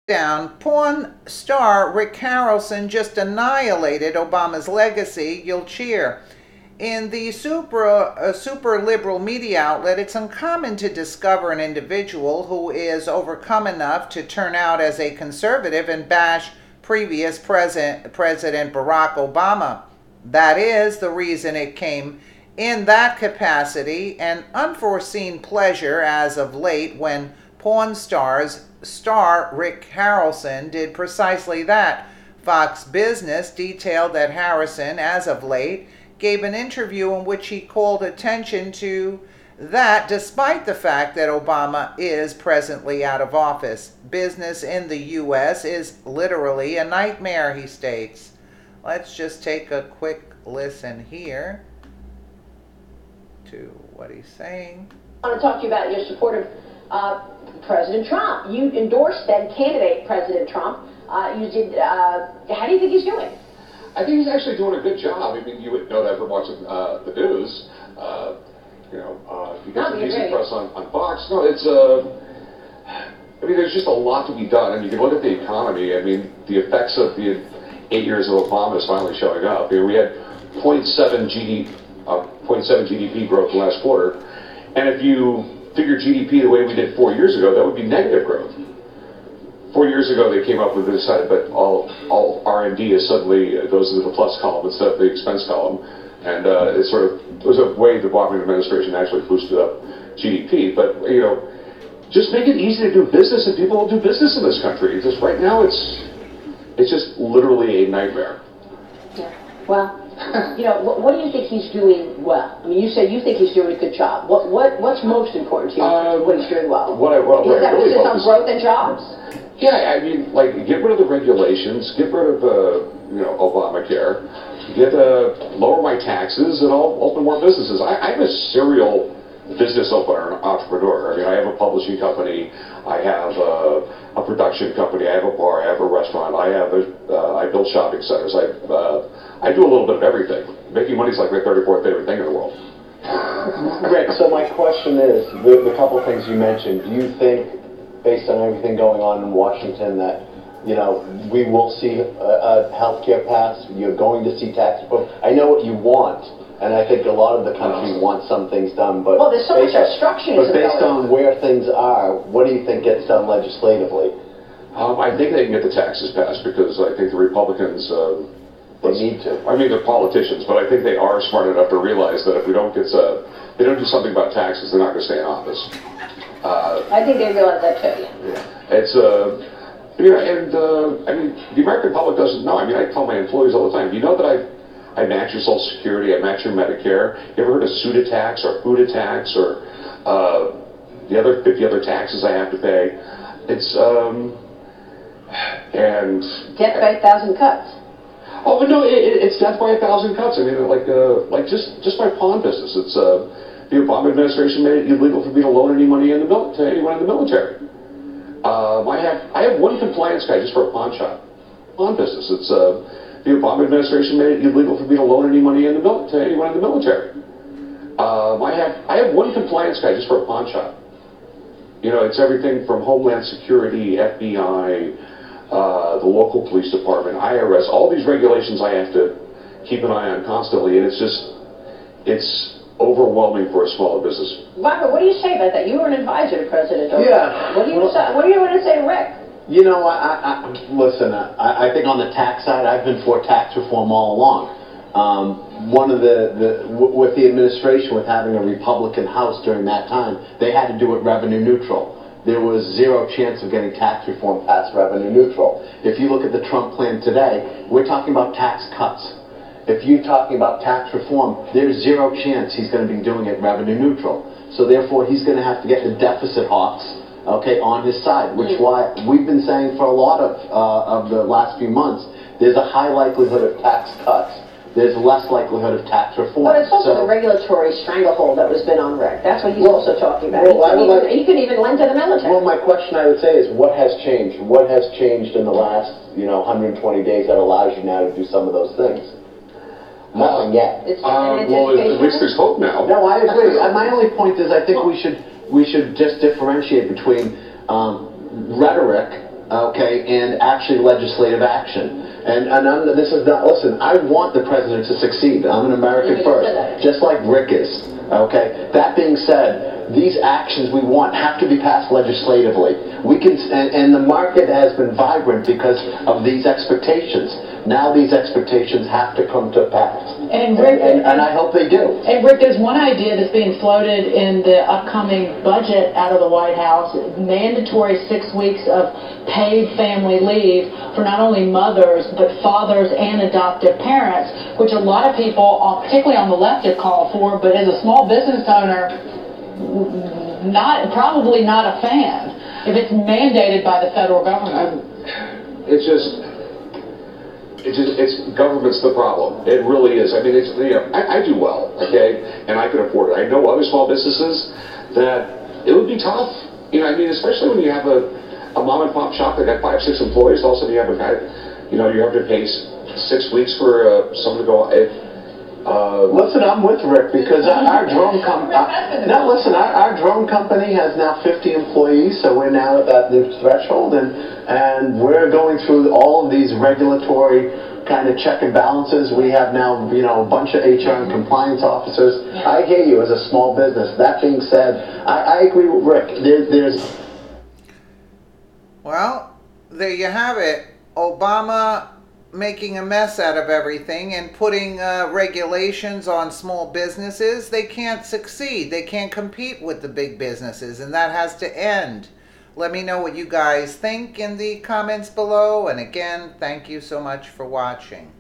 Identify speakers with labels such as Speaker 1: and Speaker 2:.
Speaker 1: Down, porn star Rick Harrelson just annihilated Obama's legacy. You'll cheer. In the super liberal media outlet, it's uncommon to discover an individual who is overcome enough to turn out as a conservative and bash previous President Barack Obama. That is the reason it came in that capacity, an unforeseen pleasure as of late when porn star Rick Harrelson did precisely that. Fox Business detailed that Harrison, as of late, gave an interview in which he called attention to that despite the fact that Obama is presently out of office. Business in the U.S. is literally a nightmare, he states. Let's just take a quick listen here to what he's saying.
Speaker 2: I want to talk to you about your support of President Trump. You endorsed then candidate President Trump. How do you think he's doing?
Speaker 3: I think he's actually doing a good job. I mean, you would know that from watching the news. You get some decent press on Fox. No, it's I mean, there's just a lot to be done. And you can look at the economy. I mean, the effects of the 8 years of Obama is finally showing up. I mean, we had 0.7 GDP growth last quarter. And if you figure GDP the way we did 4 years ago, that would be negative growth. 4 years ago, they came up with this, but all R&D is suddenly goes into the plus column instead of the expense column, and it was a way the Obama administration actually boosted up GDP. But just make it easy to do business, and people will do business in this country. Just right now, it's just literally a nightmare.
Speaker 2: Yeah. Well, what do you think he's doing well? I mean, you say you think he's doing a good job. What's most important to you? What he's doing well?
Speaker 3: What I really
Speaker 2: focus on growth and jobs.
Speaker 3: Yeah, I mean, like, get rid of the regulations, get rid of Obamacare, lower my taxes, and I'll open more businesses. I'm a serial business opener, an entrepreneur. I mean, I have a publishing company, I have a production company, I have a bar, I have a restaurant, I build shopping centers. I do a little bit of everything. Making money is like my 34th favorite thing in the world.
Speaker 4: Rick, so my question is, the couple things you mentioned, do you think, based on everything going on in Washington, that we will see a health care pass? You're going to see tax reform? I know what you want, and I think a lot of the country wants some things done, but
Speaker 2: there's so much obstruction.
Speaker 4: But based on where things are, what do you think gets done legislatively?
Speaker 3: I think they can get the taxes passed because I think the Republicans.
Speaker 4: They need to.
Speaker 3: I mean, they're politicians, but I think they are smart enough to realize that if they don't do something about taxes, they're not going to stay in office.
Speaker 2: I think they realize that too.
Speaker 3: Yeah. It's I mean, the American public doesn't know. I mean, I tell my employees all the time. Do you know that I match your Social Security, I match your Medicare? You ever heard of SUTA tax or FUTA tax or the other 50 other taxes I have to pay? It's and
Speaker 2: death by 1,000 cuts.
Speaker 3: Oh, but no, it's death by 1,000 cuts. I mean, just my pawn business. It's the Obama administration made it illegal for me to loan any money to anyone in the military. I have one compliance guy just for a pawn shop. Pawn business. It's the Obama administration made it illegal for me to loan any money to anyone in the military. I have one compliance guy just for a pawn shop. It's everything from Homeland Security, FBI, the local police department, IRS, all these regulations I have to keep an eye on constantly, and it's overwhelming for a smaller business.
Speaker 2: Robert, what do you say about that? You were an advisor to President Obama.
Speaker 4: Yeah.
Speaker 2: What do you want to say to Rick?
Speaker 4: Listen, I think on the tax side, I've been for tax reform all along. One of with the administration, with having a Republican House during that time, they had to do it revenue neutral. There was zero chance of getting tax reform passed revenue neutral. If you look at the Trump plan today, we're talking about tax cuts. If you're talking about tax reform, there's zero chance he's going to be doing it revenue neutral. So therefore, he's going to have to get the deficit hawks, on his side, which why we've been saying for a lot of the last few months, there's a high likelihood of tax cuts. There's less likelihood of tax reform.
Speaker 2: But it's also the regulatory stranglehold that was been on Rick. That's what he's also talking about. He could even lend to the military.
Speaker 4: Well, my question I would say is, what has changed? What has changed in the last 120 days that allows you now to do some of those things? Nothing yet.
Speaker 3: Well, at least there's hope now.
Speaker 4: No, I agree. My only point is, I think we should just differentiate between rhetoric okay, and actually legislative action. This is not, listen, I want the president to succeed. I'm an American first, just like Rick is, okay? That being said, these actions we want have to be passed legislatively. We can, and the market has been vibrant because of these expectations. Now these expectations have to come to pass.
Speaker 5: And Rick,
Speaker 4: and I hope they do.
Speaker 5: And Rick, there's one idea that's being floated in the upcoming budget out of the White House: mandatory 6 weeks of paid family leave for not only mothers but fathers and adoptive parents, which a lot of people, particularly on the left, have called for. But as a small business owner, probably not a fan if it's mandated by the federal government.
Speaker 3: It's government's the problem. It really is. I mean, it's, you know, I do well, okay, and I can afford it. I know other small businesses that it would be tough. You know, I mean, especially when you have a mom and pop shop that got 5, 6 employees. Also, you have a guy, you know, you have to pay 6 weeks for someone to go.
Speaker 4: Listen, I'm with Rick because our drone company. Now, listen, our drone company has now 50 employees, so we're now at that new threshold, and we're going through all of these regulatory kind of check and balances. We have now, you know, a bunch of HR and compliance officers. I hear you as a small business. That being said, I agree with Rick.
Speaker 1: Well, there you have it. Obama making a mess out of everything and putting regulations on small businesses. They can't succeed. They can't compete with the big businesses, and that has to end. Let me know what you guys think in the comments below, and again, thank you so much for watching.